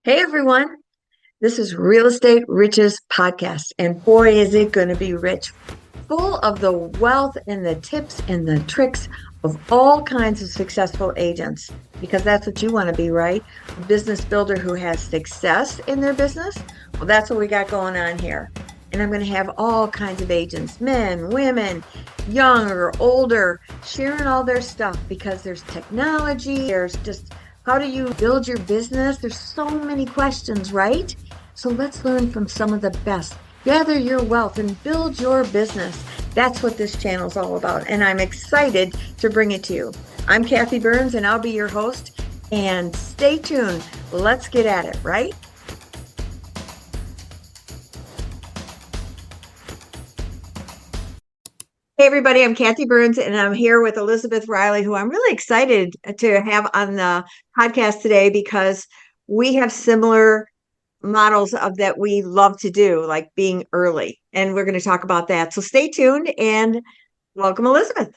Hey everyone, this is Real Estate Riches Podcast, and boy, is it going to be rich, full of the wealth and the tips and the tricks of all kinds of successful agents, because that's what you want to be, right? A business builder who has success in their business. Well, that's what we got going on here. And I'm going to have all kinds of agents, men, women, young or older, sharing all their stuff because there's technology, there's just how do you build your business? There's so many questions, right? So let's learn from some of the best. Gather your wealth and build your business. That's what this channel is all about. And I'm excited to bring it to you. I'm Kathy Burns and I'll be your host. And stay tuned. Let's get at it, right? Hey everybody, I'm Kathy Burns and I'm here with Elizabeth Riley, who I'm really excited to have on the podcast today because we have similar models of that we love to do, like being early. And we're going to talk about that. So stay tuned and welcome, Elizabeth.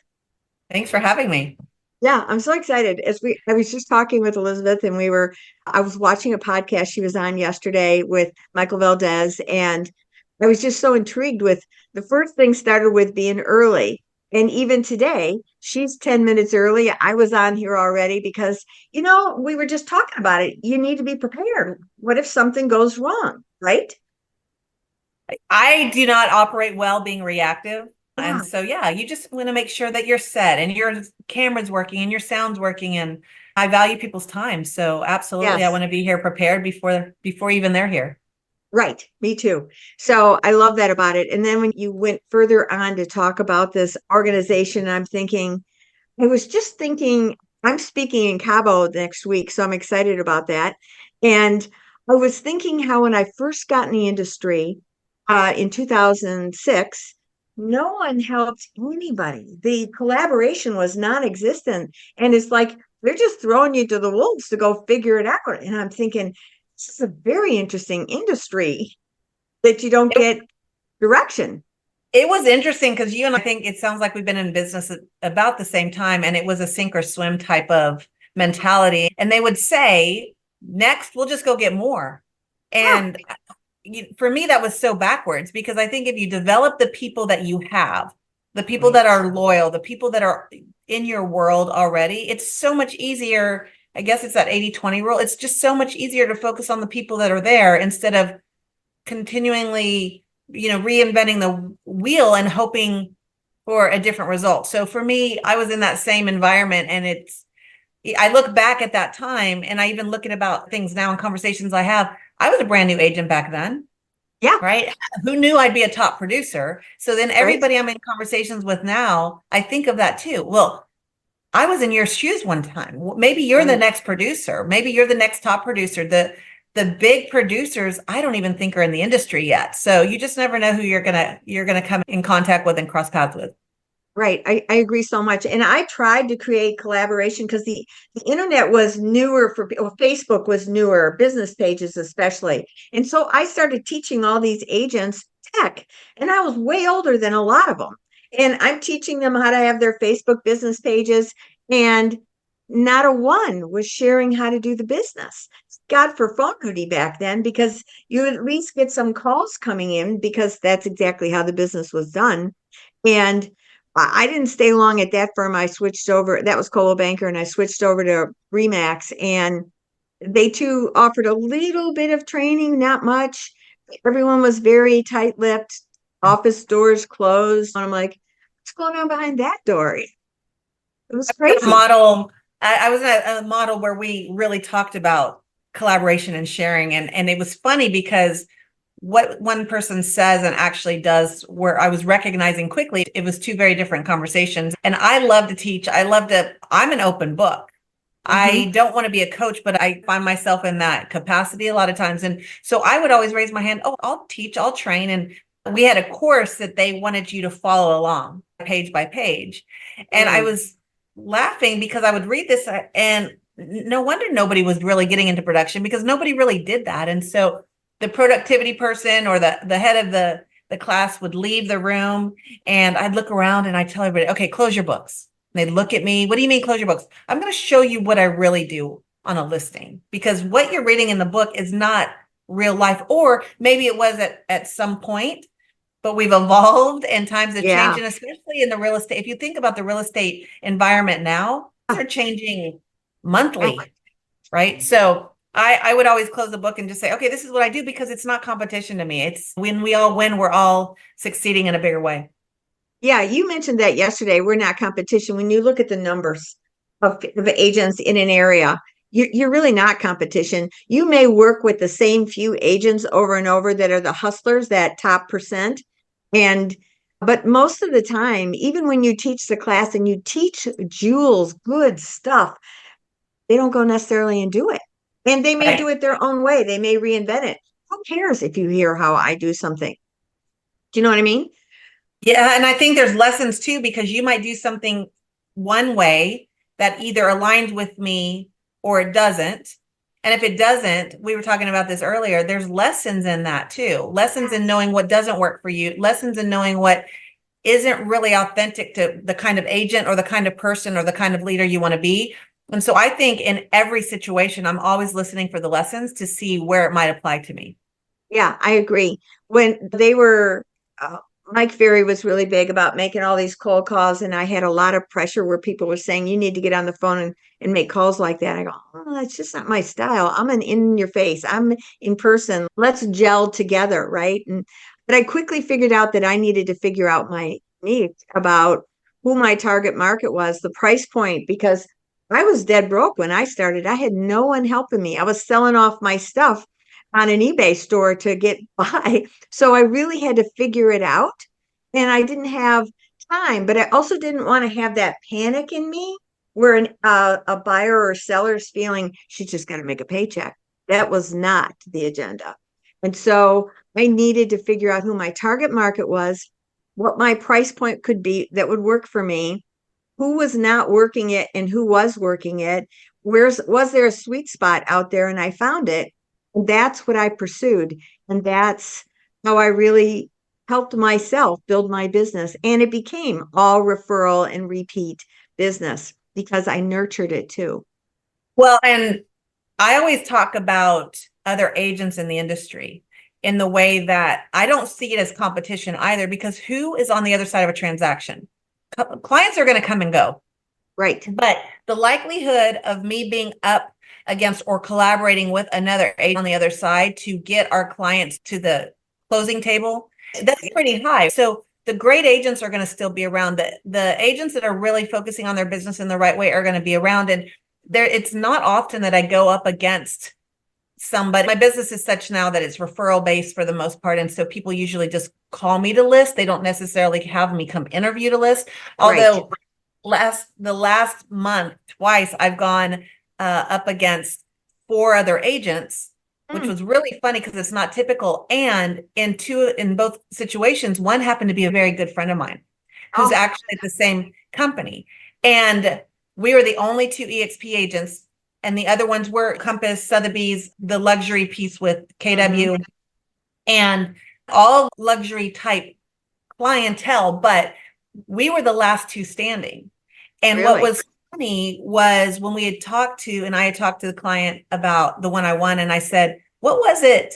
Thanks for having me. Yeah, I'm so excited. I was just talking with Elizabeth and I was watching a podcast she was on yesterday with Michael Valdez, and I was just so intrigued with the first thing started with being early. And even today, she's 10 minutes early. I was on here already because, we were just talking about it. You need to be prepared. What if something goes wrong, right? I do not operate well being reactive. Yeah. And so, yeah, you just want to make sure that you're set and your camera's working and your sound's working. And I value people's time. So absolutely, I Yes. want to be here prepared before even they're here. Right. Me too. So I love that about it. And then when you went further on to talk about this organization, I was just thinking, I'm speaking in Cabo next week, so I'm excited about that. And I was thinking how when I first got in the industry in 2006, no one helped anybody. The collaboration was non-existent. And it's like they're just throwing you to the wolves to go figure it out. And I'm thinking, this is a very interesting industry that you don't It, get direction. it was interesting because you and I think it sounds like we've been in business at about the same time, and it was a sink or swim type of mentality. And they would say, next, we'll just go get more. Yeah. And for me, that was so backwards because I think if you develop the people that you have, the people Right. that are loyal, the people that are in your world already, it's so much easier. I guess it's that 80-20 rule. It's just so much easier to focus on the people that are there instead of continually, reinventing the wheel and hoping for a different result. So for me, I was in that same environment, and I look back at that time and I even look at about things now in conversations I have. I was a brand new agent back then, Yeah. right? Who knew I'd be a top producer? So then Right. everybody I'm in conversations with now, I think of that too. Well, I was in your shoes one time. Maybe you're the Right. next producer. Maybe you're the next top producer. The big producers, I don't even think are in the industry yet. So you just never know who you're gonna come in contact with and cross paths with. Right. I agree so much. And I tried to create collaboration because the internet was newer Facebook was newer, business pages especially. And so I started teaching all these agents tech, and I was way older than a lot of them. And I'm teaching them how to have their Facebook business pages, and not a one was sharing how to do the business. God for phone duty back then, because you at least get some calls coming in because that's exactly how the business was done. And I didn't stay long at that firm. I switched over. That was Coldwell Banker, and I switched over to Remax, and they too offered a little bit of training, not much. Everyone was very tight-lipped. Office doors closed. And I'm like, what's going on behind that door? It was A crazy. model. I was in a model where we really talked about collaboration and sharing, and it was funny because what one person says and actually does, where I was recognizing quickly it was two very different conversations. And I love to teach. I'm an open book. Hmm. I don't want to be a coach, but I find myself in that capacity a lot of times. And so I would always raise my hand. Oh, I'll teach, I'll train. And we had a course that they wanted you to follow along page by page. And I Mm. was laughing because I would read this, and no wonder nobody was really getting into production because nobody really did that. And so the productivity person or the head of the class would leave the room, and I'd look around and I'd tell everybody, okay, close your books. And they'd look at me. What do you mean close your books? I'm going to show you what I really do. on a listing, because what you're reading in the book is not real life, or maybe it was at some point, but we've evolved and times have changed. Yeah. And especially in the real estate, if you think about the real estate environment now, they're changing monthly, right? So I would always close the book and just say, okay, this is what I do, because it's not competition to me. It's when we all win, we're all succeeding in a bigger way. Yeah, you mentioned that yesterday. We're not competition. When you look at the numbers of agents in an area, you're really not competition. You may work with the same few agents over and over that are the hustlers, that top percent. And but most of the time, even when you teach the class and you teach jewels, good stuff, they don't go necessarily and do it. And they may do Right. it their own way. They may reinvent it. Who cares if you hear how I do something? Do you know what I mean? Yeah, and I think there's lessons too, because you might do something one way that either aligns with me or it doesn't. And if it doesn't, we were talking about this earlier, there's lessons in that too. Lessons in knowing what doesn't work for you, lessons in knowing what isn't really authentic to the kind of agent or the kind of person or the kind of leader you want to be. And so I think in every situation, I'm always listening for the lessons to see where it might apply to me. Yeah, I agree. When they were, Mike Ferry was really big about making all these cold calls, and I had a lot of pressure where people were saying, you need to get on the phone and make calls like that. I go, oh, that's just not my style. I'm an in your face, I'm in person. Let's gel together, right? But I quickly figured out that I needed to figure out my needs about who my target market was, the price point, because I was dead broke when I started. I had no one helping me. I was selling off my stuff on an eBay store to get by. So I really had to figure it out. And I didn't have time, but I also didn't want to have that panic in me where a buyer or seller's feeling she's just got to make a paycheck. That was not the agenda. And so I needed to figure out who my target market was, what my price point could be that would work for me, who was not working it and who was working it. Was there a sweet spot out there? And I found it. And that's what I pursued. And that's how I really helped myself build my business. And it became all referral and repeat business because I nurtured it too. Well, and I always talk about other agents in the industry in the way that I don't see it as competition either, because who is on the other side of a transaction? Clients are going to come and go, Right. but the likelihood of me being up against or collaborating with another agent on the other side to get our clients to the closing table, that's pretty high. So the great agents are going to still be around. The agents that are really focusing on their business in the right way are going to be around. And it's not often that I go up against somebody. My business is such now that it's referral based for the most part. And so people usually just call me to list. They don't necessarily have me come interview to list. Although the last month, twice, I've gone up against 4 other agents, which was really funny because it's not typical. And in both situations, one happened to be a very good friend of mine who's actually at the same company. And we were the only 2 EXP agents, and the other ones were Compass, Sotheby's, the luxury piece with KW, and all luxury type clientele, but we were the last 2 standing. And what was funny was when we had talked to, and I had talked to the client about the one I won, and I said, what was it,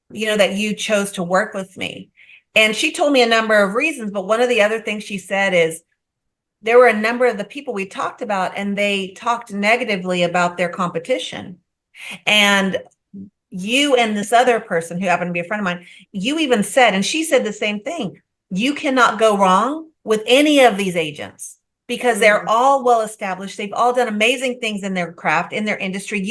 that you chose to work with me? And she told me a number of reasons, but one of the other things she said is there were a number of the people we talked about, and they talked negatively about their competition. And you and this other person who happened to be a friend of mine, you even said, and she said the same thing, you cannot go wrong with any of these agents because they're all well established. They've all done amazing things in their craft, in their industry.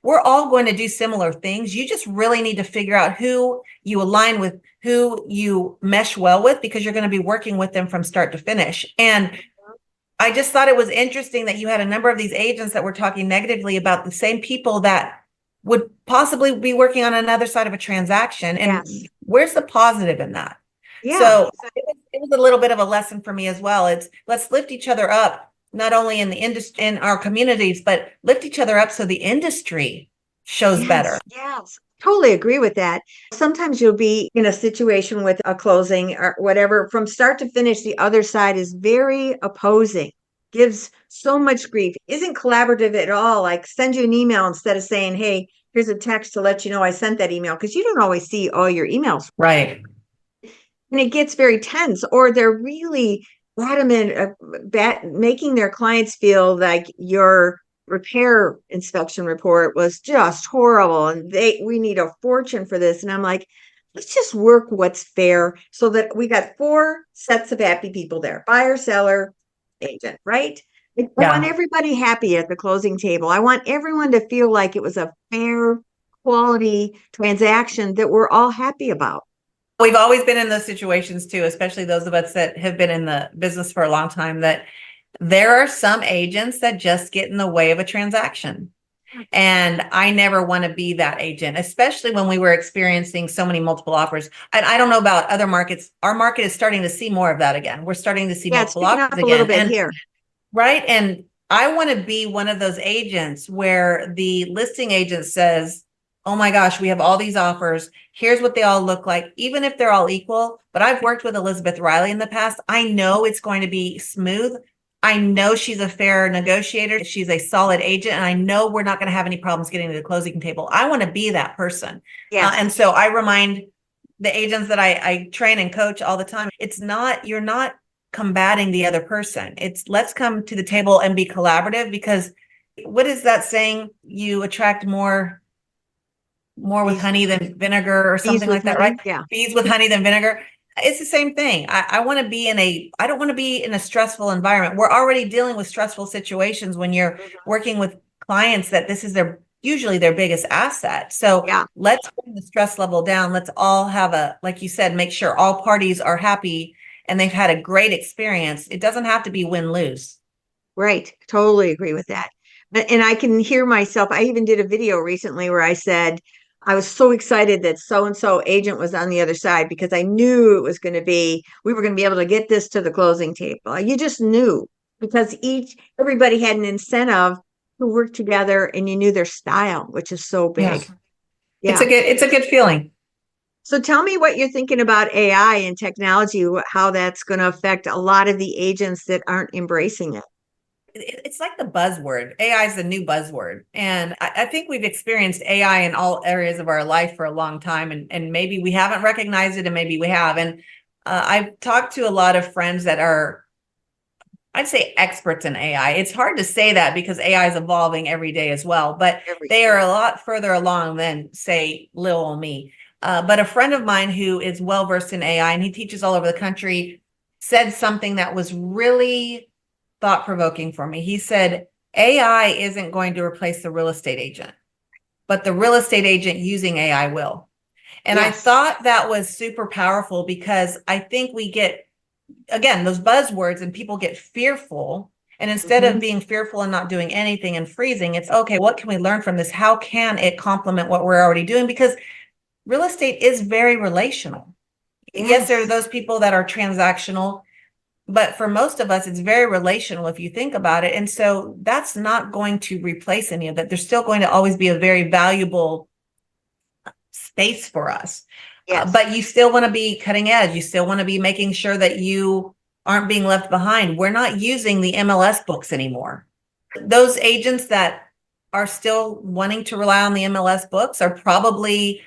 We're all going to do similar things. You just really need to figure out who you align with, who you mesh well with, because you're going to be working with them from start to finish. And I just thought it was interesting that you had a number of these agents that were talking negatively about the same people that would possibly be working on another side of a transaction. And where's the positive in that? So it was a little bit of a lesson for me as well. It's let's lift each other up, not only in the industry, in our communities, but lift each other up so the industry shows better. Yes. Totally agree with that. Sometimes you'll be in a situation with a closing or whatever, from start to finish, the other side is very opposing. gives so much grief, isn't collaborative at all. Like send you an email instead of saying, hey, here's a text to let you know I sent that email, because you don't always see all your emails. Right. And it gets very tense, or they're really adamant making their clients feel like your repair inspection report was just horrible and we need a fortune for this. And I'm like, let's just work what's fair, so that we got 4 sets of happy people there: buyer, seller, agent, right? I want everybody happy at the closing table. I want everyone to feel like it was a fair, quality transaction that we're all happy about. We've always been in those situations too, especially those of us that have been in the business for a long time, that there are some agents that just get in the way of a transaction. And I never want to be that agent, especially when we were experiencing so many multiple offers. And I don't know about other markets. Our market is starting to see more of that again. We're starting to see multiple offers again. A little bit here. Right. And I want to be one of those agents where the listing agent says, oh my gosh, we have all these offers. Here's what they all look like, even if they're all equal. But I've worked with Elizabeth Riley in the past. I know it's going to be smooth. I know she's a fair negotiator. She's a solid agent. And I know we're not going to have any problems getting to the closing table. I want to be that person. Yes. And so I remind the agents that I train and coach all the time, you're not combating the other person. It's let's come to the table and be collaborative, because what is that saying? You attract more with honey than vinegar, or something like that, right? Yeah. Bees with honey than vinegar. It's the same thing. I want to be I don't want to be in a stressful environment. We're already dealing with stressful situations when you're working with clients that this is usually their biggest asset. So let's bring the stress level down. Let's all have like you said, make sure all parties are happy and they've had a great experience. It doesn't have to be win-lose. Right. Totally agree with that. And I can hear myself. I even did a video recently where I said, I was so excited that so-and-so agent was on the other side, because I knew we were going to be able to get this to the closing table. You just knew, because everybody had an incentive to work together, and you knew their style, which is so big. Yeah. It's a good feeling. So tell me what you're thinking about AI and technology, how that's going to affect a lot of the agents that aren't embracing it. It's like the buzzword. AI is the new buzzword. And I think we've experienced AI in all areas of our life for a long time. And maybe we haven't recognized it, and maybe we have. And I've talked to a lot of friends that are, I'd say, experts in AI. It's hard to say that because AI is evolving every day as well, but they are a lot further along than, say, little old me. But a friend of mine who is well-versed in AI, and he teaches all over the country, said something that was really thought-provoking for me. He said, AI isn't going to replace the real estate agent, but the real estate agent using AI will. And I thought that was super powerful, because I think we get, again, those buzzwords and people get fearful. And instead of being fearful and not doing anything and freezing, it's okay, what can we learn from this? How can it complement what we're already doing? Because real estate is very relational. Yes, there are those people that are transactional, but for most of us, it's very relational if you think about it. And so that's not going to replace any of that. There's still going to always be a very valuable space for us. But you still want to be cutting edge. You still want to be making sure that you aren't being left behind. We're not using the MLS books anymore. Those agents that are still wanting to rely on the MLS books are probably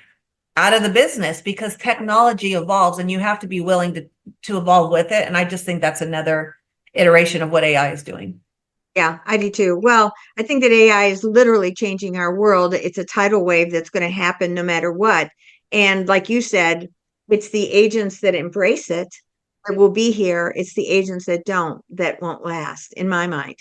out of the business, because technology evolves and you have to be willing to evolve with it. And I just think that's another iteration of what AI is doing. Yeah, I do too. Well, I think that AI is literally changing our world. It's a tidal wave that's going to happen no matter what. And like you said, it's the agents that embrace it that will be here. It's the agents that don't, that won't last, in my mind.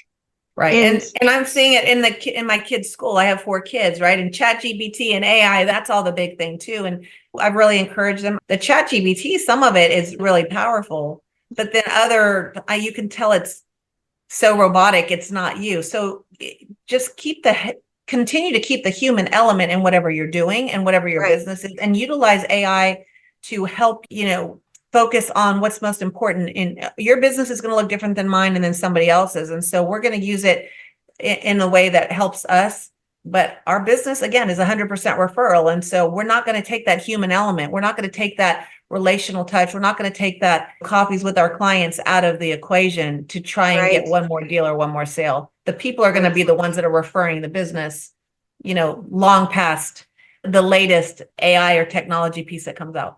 Right. And I'm seeing it in my kids' school. I have 4 kids, right? And ChatGPT and AI, that's all the big thing too. And I've really encouraged them. The ChatGPT, some of it is really powerful, but then you can tell it's so robotic, it's not you. So just continue to keep the human element in whatever you're doing and whatever your business is, and utilize AI to help, focus on what's most important. In your business is going to look different than mine and then somebody else's. And so we're going to use it in a way that helps us. But our business, again, is 100% referral. And so we're not going to take that human element. We're not going to take that relational touch. We're not going to take that coffees with our clients out of the equation to try and get Right. one more deal or one more sale. The people are going to Right. be the ones that are referring the business, long past the latest AI or technology piece that comes out.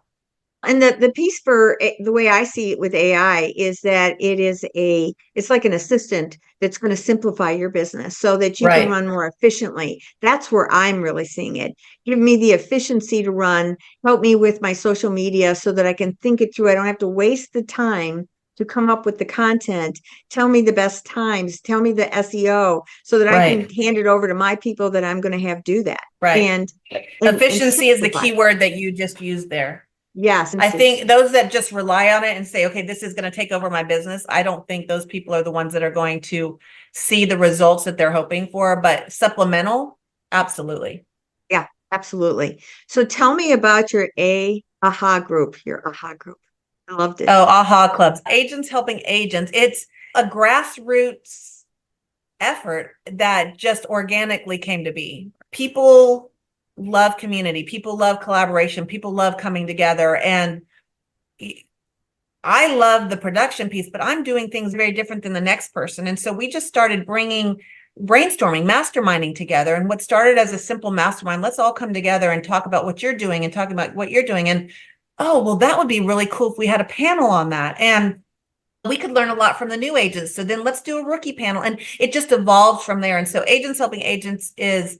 And the piece for the way I see it with AI is that it's like an assistant that's going to simplify your business so that you can Right. run more efficiently. That's where I'm really seeing it. Give me the efficiency to run, help me with my social media so that I can think it through. I don't have to waste the time to come up with the content. Tell me the best times, tell me the SEO so that I can Right. hand it over to my people that I'm going to have do that. Right. And Efficiency is the simplify. key word that you just used there. Yes. I think those that just rely on it and say, okay, this is going to take over my business, I don't think those people are the ones that are going to see the results that they're hoping for, but supplemental, absolutely. Yeah, absolutely. So tell me about your AHA group, your AHA group. I loved it. Oh, AHA clubs, agents helping agents. It's a grassroots effort that just organically came to be. People love community, people love collaboration, people love coming together. And I love the production piece, but I'm doing things very different than the next person. And so we just started bringing brainstorming, masterminding together. And what started as a simple mastermind, let's all come together and talk about what you're doing and talking about what you're doing. And oh, well, that would be really cool if we had a panel on that. And we could learn a lot from the new agents. So then let's do a rookie panel. And it just evolved from there. And so Agents Helping Agents is,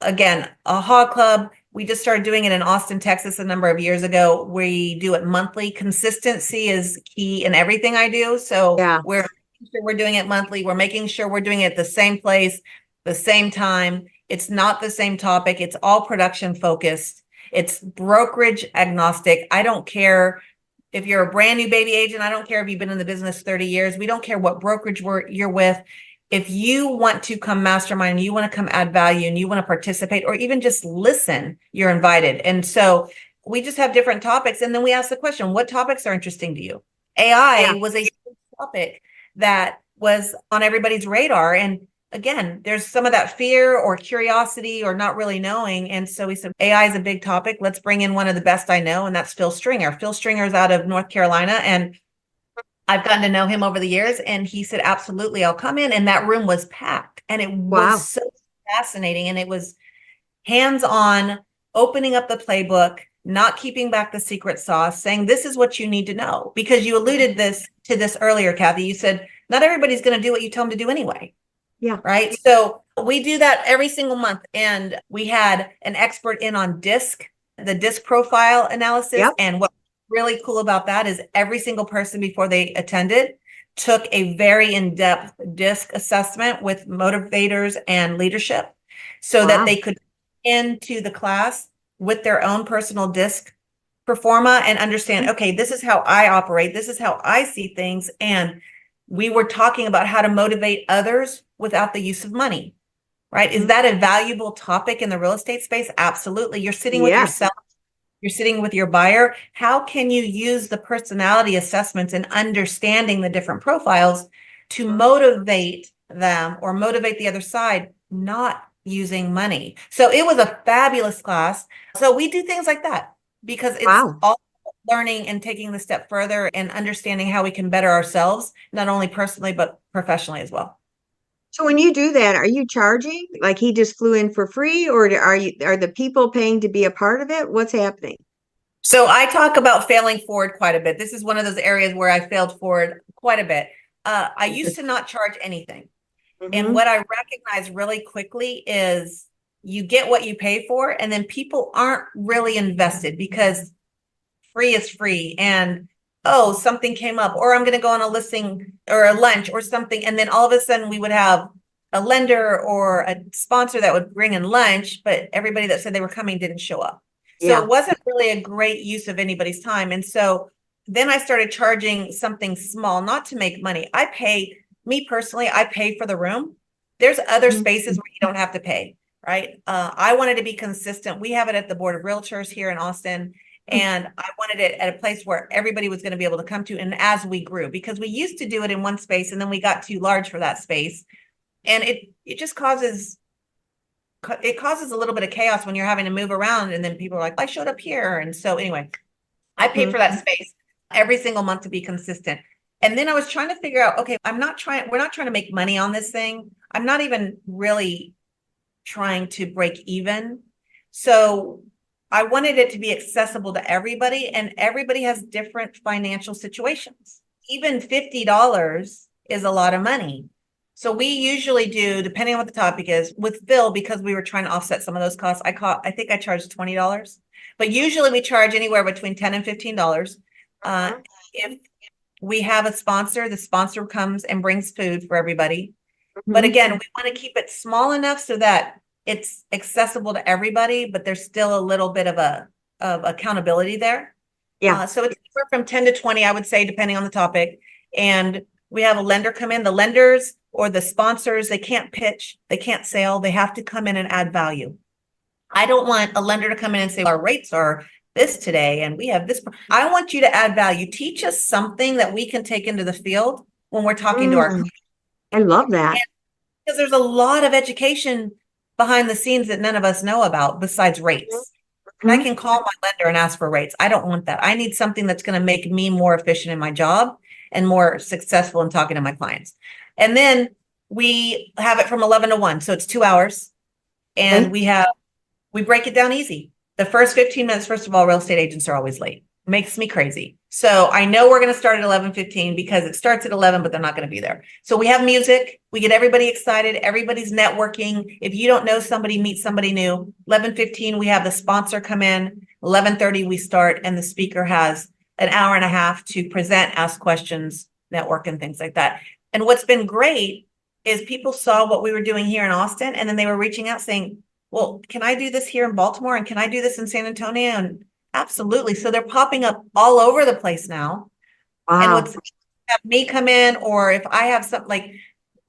again, AHA Club. We just started doing it in Austin, Texas a number of years ago. We do it monthly. Consistency is key in everything I do. So Yeah. we're making sure we're doing it monthly. We're making sure we're doing it at the same place, the same time. It's not the same topic. It's all production focused. It's brokerage agnostic. I don't care if you're a brand new baby agent. I don't care if you've been in the business 30 years. We don't care what brokerage you're with. If you want to come mastermind and you want to come add value and you want to participate or even just listen, you're invited. And so we just have different topics. And then we ask the question, what topics are interesting to you? AI was a topic that was on everybody's radar. And again, there's some of that fear or curiosity or not really knowing. And so we said, AI is a big topic. Let's bring in one of the best I know. And that's Phil Stringer. Phil Stringer is out of North Carolina. And I've gotten to know him over the years, and he said, absolutely, I'll come in. And that room was packed. And it was so fascinating. And it was hands-on, opening up the playbook, not keeping back the secret sauce, saying, this is what you need to know. Because you alluded to this earlier, Kathy. You said, not everybody's going to do what you tell them to do anyway. Yeah. Right. So we do that every single month. And we had an expert in on the DISC profile analysis. Yep. And what really cool about that is every single person before they attended took a very in-depth DISC assessment with motivators and leadership so that they could into the class with their own personal DISC performa and understand, okay, this is how I operate. This is how I see things. And we were talking about how to motivate others without the use of money, right? Is that a valuable topic in the real estate space? Absolutely. You're sitting with yourself. You're sitting with your buyer. How can you use the personality assessments and understanding the different profiles to motivate them or motivate the other side, not using money? So it was a fabulous class. So we do things like that because it's all learning and taking the step further and understanding how we can better ourselves, not only personally, but professionally as well. So when you do that, are you charging? Like he just flew in for free, or are the people paying to be a part of it? What's happening? So I talk about failing forward quite a bit. This is one of those areas where I failed forward quite a bit. I used to not charge anything. And what I recognize really quickly is you get what you pay for, and then people aren't really invested because free is free. And oh, something came up, or I'm going to go on a listing or a lunch or something. And then all of a sudden we would have a lender or a sponsor that would bring in lunch, but everybody that said they were coming didn't show up. So it wasn't really a great use of anybody's time. And so then I started charging something small, not to make money. Me personally, I pay for the room. There's other spaces where you don't have to pay, right? I wanted to be consistent. We have it at the Board of Realtors here in Austin. And I wanted it at a place where everybody was going to be able to come to. And as we grew, because we used to do it in one space and then we got too large for that space. And it just causes a little bit of chaos when you're having to move around. And then people are like, I showed up here. And so anyway, I paid Mhm. for that space every single month to be consistent. And then I was trying to figure out, okay, we're not trying to make money on this thing. I'm not even really trying to break even. So I wanted it to be accessible to everybody, and everybody has different financial situations. Even $50 is a lot of money. So we usually do, depending on what the topic is, with Phil, because we were trying to offset some of those costs. I think I charged $20, but usually we charge anywhere between $10 and $15. If we have a sponsor, the sponsor comes and brings food for everybody. But Mhm. again, we want to keep it small enough so that it's accessible to everybody, but there's still a little bit of accountability there. Yeah. So it's anywhere from 10 to 20, I would say, depending on the topic. And we have a lender come in. The lenders or the sponsors, they can't pitch, they can't sell, they have to come in and add value. I don't want a lender to come in and say, our rates are this today and we have this. I want you to add value. Teach us something that we can take into the field when we're talking to our Mm, clients. I love that. Because there's a lot of education behind the scenes that none of us know about besides rates. And I Mhm. can call my lender and ask for rates. I don't want that. I need something that's going to make me more efficient in my job and more successful in talking to my clients. And then we have it from 11 to 1. So it's 2 hours. And Okay. we break it down easy. The first 15 minutes, first of all, real estate agents are always late. Makes me crazy. So I know we're going to start at 11:15 because it starts at 11, but they're not going to be there. So we have music. We get everybody excited. Everybody's networking. If you don't know somebody, meet somebody new. 11:15, we have the sponsor come in. 11:30, we start, and the speaker has an hour and a half to present, ask questions, network, and things like that. And what's been great is people saw what we were doing here in Austin, and then they were reaching out saying, well, can I do this here in Baltimore? And can I do this in San Antonio? And absolutely. So they're popping up all over the place now. And Wow. what's have me come in, or if I have something like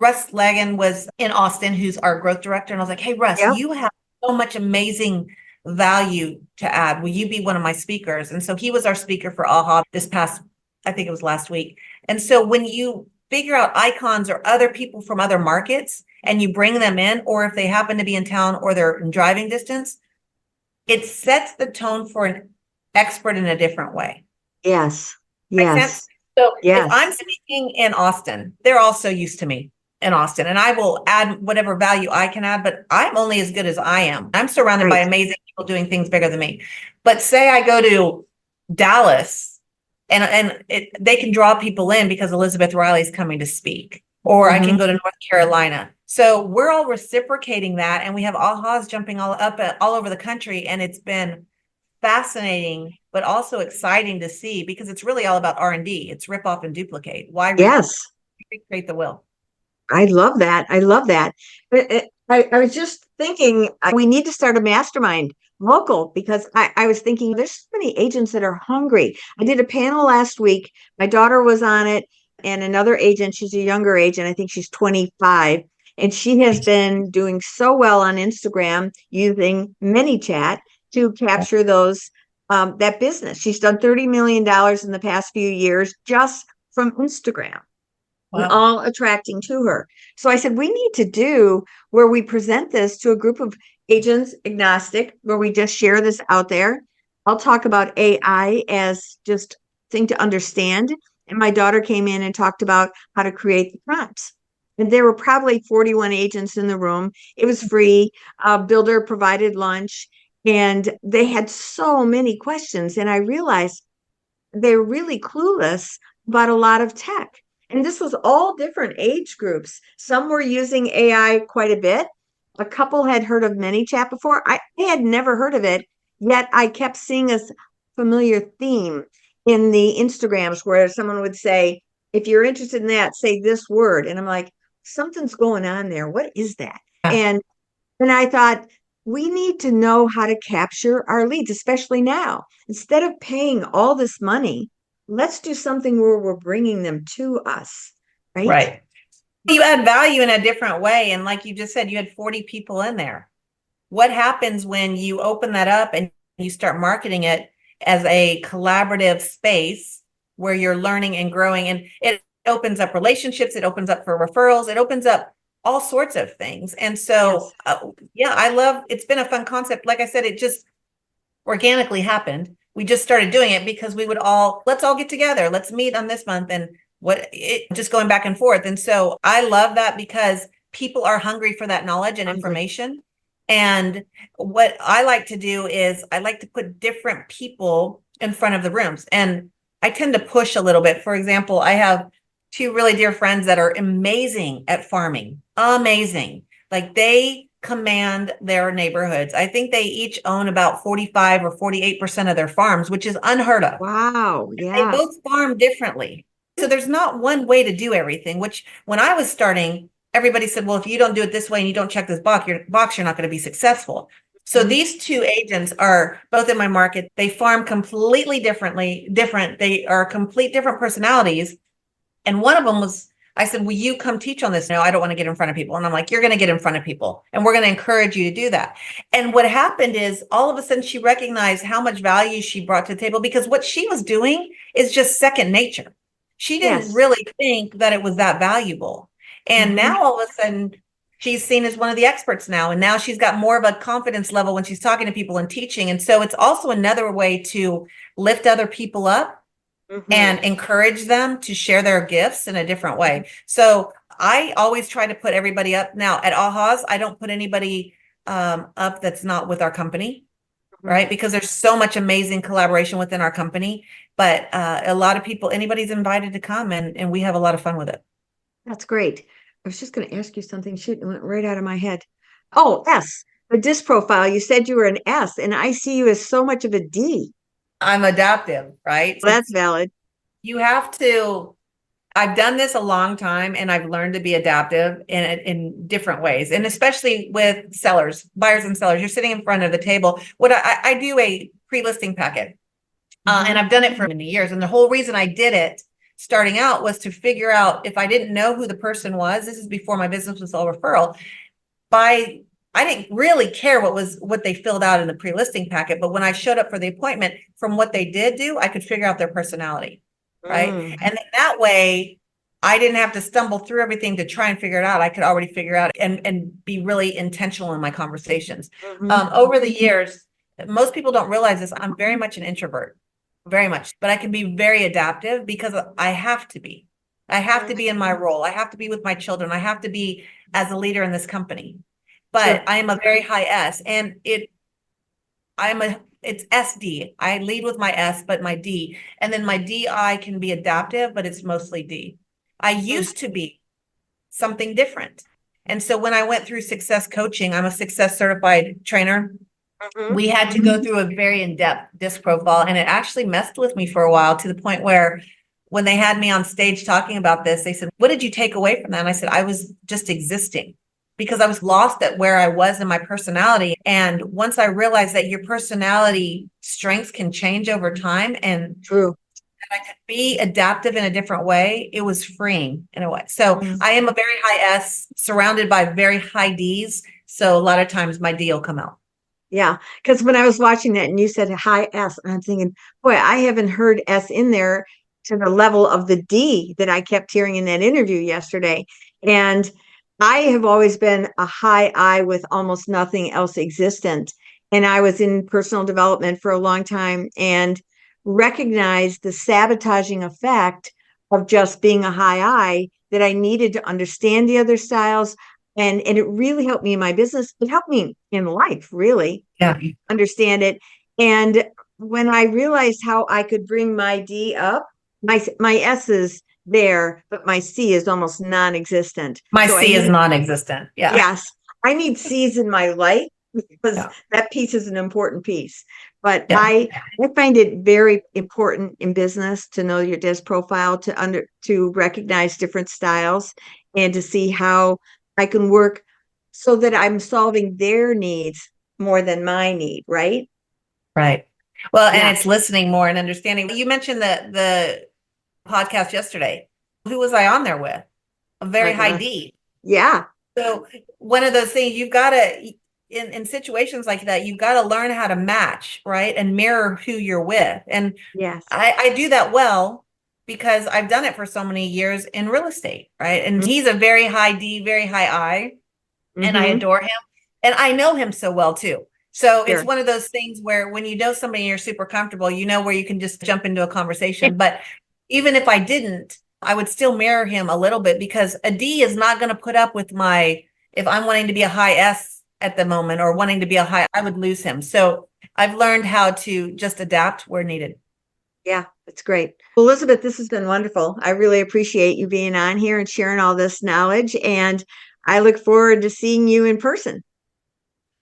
Russ Lagan was in Austin, who's our growth director. And I was like, hey, Russ, Yep. you have so much amazing value to add. Will you be one of my speakers? And so he was our speaker for AHA this past, I think it was last week. And so when you figure out icons or other people from other markets and you bring them in, or if they happen to be in town or they're in driving distance, it sets the tone for an expert in a different way. Yes. Make sense? Yes. So if I'm Yes. speaking in Austin, they're all so used to me in Austin, and I will add whatever value I can add, but I'm only as good as I am. I'm surrounded by Right. amazing people doing things bigger than me. But say I go to Dallas they can draw people in because Elizabeth Riley is coming to speak, or I can Mhm. go to North Carolina. So we're all reciprocating that, and we have AHAs jumping all over the country, and it's been fascinating, but also exciting to see because it's really all about R&D. It's rip off and duplicate. Why Yes. recreate the will? I love that. I love that. But I was just thinking we need to start a mastermind local because I was thinking there's so many agents that are hungry. I did a panel last week. My daughter was on it and another agent, she's a younger agent. I think she's 25. And she has been doing so well on Instagram using ManyChat to capture those that business. She's done $30 million in the past few years just from Instagram and Wow. all attracting to her. So I said, we need to do where we present this to a group of agents, agnostic, where we just share this out there. I'll talk about AI as just thing to understand. And my daughter came in and talked about how to create the prompts. And there were probably 41 agents in the room. It was free. Builder provided lunch. And they had so many questions. And I realized they're really clueless about a lot of tech. And this was all different age groups. Some were using AI quite a bit. A couple had heard of ManyChat before. I had never heard of it, yet I kept seeing a familiar theme in the Instagrams where someone would say, if you're interested in that, say this word. And I'm like, something's going on there. What is that? Yeah. And I thought, we need to know how to capture our leads, especially now. Instead of paying all this money, let's do something where we're bringing them to us, right? Right. You add value in a different way. And like you just said, you had 40 people in there. What happens when you open that up and you start marketing it as a collaborative space where you're learning and growing? And it opens up relationships, it opens up for referrals, it opens up all sorts of things. And so, Yes. yeah, I love it's been a fun concept. Like I said, it just organically happened. We just started doing it because we would let's all get together. Let's meet on this month and just going back and forth. And so I love that because people are hungry for that knowledge and information. And what I like to do is I like to put different people in front of the rooms. And I tend to push a little bit. For example, I have two really dear friends that are amazing at farming. Amazing. Like they command their neighborhoods. I think they each own about 45 or 48% of their farms, which is unheard of. Wow. They Yeah. both farm differently. So there's not one way to do everything, which when I was starting, everybody said, well, if you don't do it this way and you don't check this box, you're not going to be successful. So these two agents are both in my market. They farm completely different. They are complete different personalities. And one of them was, I said, will you come teach on this? No, I don't want to get in front of people. And I'm like, you're going to get in front of people and we're going to encourage you to do that. And what happened is all of a sudden she recognized how much value she brought to the table because what she was doing is just second nature. She didn't really think that it was that valuable. And now all of a sudden she's seen as one of the experts now. And now she's got more of a confidence level when she's talking to people and teaching. And so it's also another way to lift other people up and encourage them to share their gifts in a different way. So I always try to put everybody up. Now at AHA's, I don't put anybody up that's not with our company, right? Because there's so much amazing collaboration within our company. But a lot of people, anybody's invited to come and we have a lot of fun with it. That's great. I was just going to ask you something. Shoot, it went right out of my head. Oh, S, the DISC profile. You said you were an S, and I see you as so much of a D. I'm adaptive, right? Well, that's valid. You have to, I've done this a long time and I've learned to be adaptive in different ways. And especially with sellers, buyers and sellers, you're sitting in front of the table. What I do a pre-listing packet and I've done it for many years. And the whole reason I did it starting out was to figure out if I didn't know who the person was, this is before my business was all referral, I didn't really care what they filled out in the pre-listing packet, but when I showed up for the appointment, from what they did do, I could figure out their personality, right? And then that way, I didn't have to stumble through everything to try and figure it out. I could already figure out and be really intentional in my conversations. Over the years, most people don't realize this. I'm very much an introvert, very much, but I can be very adaptive because I have to be. I have to be in my role. I have to be with my children. I have to be as a leader in this company. But I am a very high S and it's SD. I lead with my S, but my D. And then my DI can be adaptive, but it's mostly D. I used to be something different. And so when I went through success coaching, I'm a success certified trainer. We had to go through a very in-depth DISC profile, and it actually messed with me for a while to the point where when they had me on stage talking about this, they said, what did you take away from that? And I said, I was just existing because I was lost at where I was in my personality. And once I realized that your personality strengths can change over time and that I could be adaptive in a different way, it was freeing in a way. So I am a very high S surrounded by very high Ds. So a lot of times my D will come out. Yeah, because when I was watching that and you said high S, I'm thinking, boy, I haven't heard S in there to the level of the D that I kept hearing in that interview yesterday. And I have always been a high I with almost nothing else existent. And I was in personal development for a long time and recognized the sabotaging effect of just being a high I, that I needed to understand the other styles. And it really helped me in my business. It helped me in life, really. Yeah. Understand it. And when I realized how I could bring my D up, my S is there, but my C is almost non-existent. My C is non-existent. Yeah. Yes. I need C's in my life because that piece is an important piece. But I find it very important in business to know your DISC profile, to recognize different styles and to see how I can work so that I'm solving their needs more than my need, right? Right. Well, and it's listening more and understanding. You mentioned the podcast yesterday. Who was I on there with? A very high D. Yeah. So one of those things you've got to, in situations like that, you've got to learn how to match, right? And mirror who you're with. And I do that well because I've done it for so many years in real estate, right? And he's a very high D, very high I, and I adore him. And I know him so well too. So it's Sure. one of those things where when you know somebody and you're super comfortable, you know where you can just jump into a conversation. But even if I didn't, I would still mirror him a little bit, because a D is not going to put up with if I'm wanting to be a high S at the moment or wanting to be a high, I would lose him. So I've learned how to just adapt where needed. Yeah, that's great. Well, Elizabeth, this has been wonderful. I really appreciate you being on here and sharing all this knowledge. And I look forward to seeing you in person.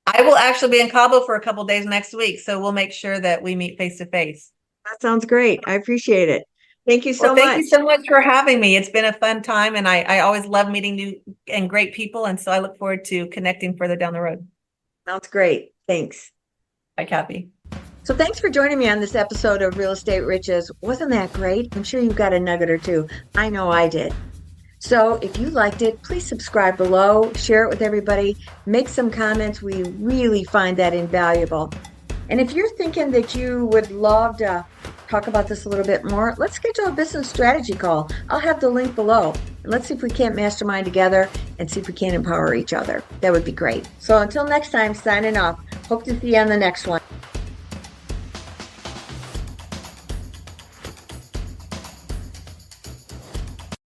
I will actually be in Cabo for a couple days next week, so we'll make sure that we meet face to face. That sounds great. I appreciate it. Thank you Well, so thank much. you so much for having me. It's been a fun time, and I always love meeting new and great people. And so I look forward to connecting further down the road. Sounds great. Thanks. Bye, Kathy. So thanks for joining me on this episode of Real Estate Riches. Wasn't that great? I'm sure you got a nugget or two. I know I did. So if you liked it, please subscribe below, share it with everybody, make some comments. We really find that invaluable. And if you're thinking that you would love to talk about this a little bit more, let's schedule a business strategy call. I'll have the link below. And let's see if we can't mastermind together and see if we can empower each other. That would be great. So until next time, signing off. Hope to see you on the next one.